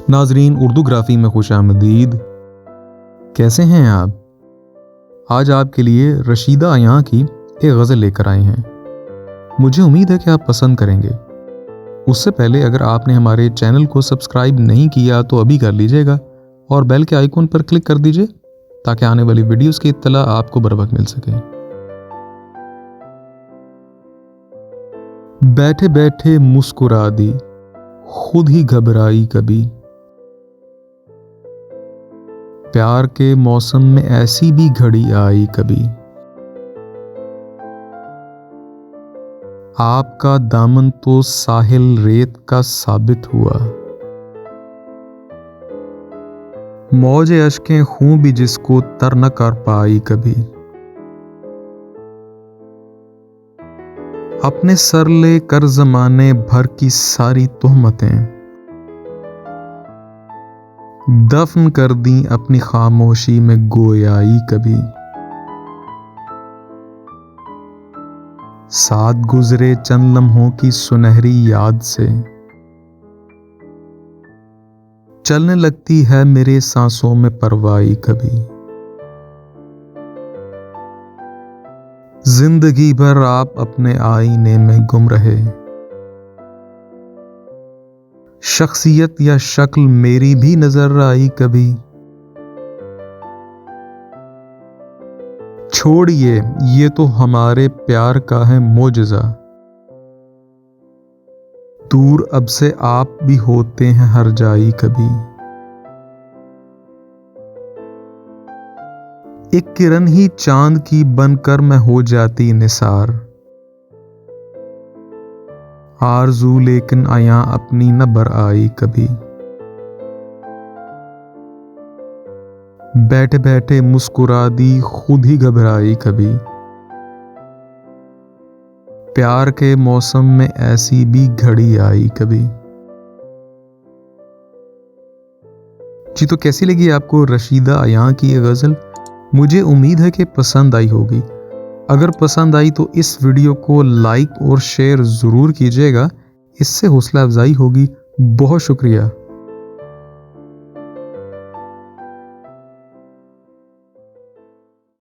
नाजरीन, उर्दूग्राफी में खुशामदीद। कैसे हैं आप? आज आपके लिए रशीदा अयां की एक गज़ल लेकर आए हैं। मुझे उम्मीद है कि आप पसंद करेंगे। उससे पहले अगर आपने हमारे चैनल को सब्सक्राइब नहीं किया तो अभी कर लीजिएगा और बेल के आइकॉन पर क्लिक कर दीजिए ताकि आने वाली वीडियोस की इत्तला आपको बर वक्त मिल सके। बैठे बैठे मुस्कुरा दी, खुद ही घबराई कभी। प्यार के मौसम में ऐसी भी घड़ी आई कभी। आपका दामन तो साहिल रेत का साबित हुआ। मौजे अश्कें खूं भी जिसको तर न कर पाई कभी। अपने सर ले कर ज़माने भर की सारी तोहमतें दफन कर दी अपनी खामोशी में गोयाई कभी। साथ गुजरे चंद लम्हों की सुनहरी याद से चलने लगती है मेरे सांसों में परवाई कभी। जिंदगी भर आप अपने आईने में गुम रहे। शख्सियत या शक्ल मेरी भी नजर आई कभी। छोड़िए, ये तो हमारे प्यार का है मोजज़ा। दूर अब से आप भी होते हैं हर जाई कभी। एक किरण ही चांद की बनकर मैं हो जाती निसार। आरज़ू लेकिन आया अपनी न बर आई कभी। बैठे बैठे मुस्कुरा दी, खुद ही घबराई कभी। प्यार के मौसम में ऐसी भी घड़ी आई कभी। जी, तो कैसी लगी आपको रशीदा अयां की ये गज़ल? मुझे उम्मीद है कि पसंद आई होगी। अगर पसंद आई तो इस वीडियो को लाइक और शेयर ज़रूर कीजिएगा, इससे हौसला अफजाई होगी। बहुत शुक्रिया।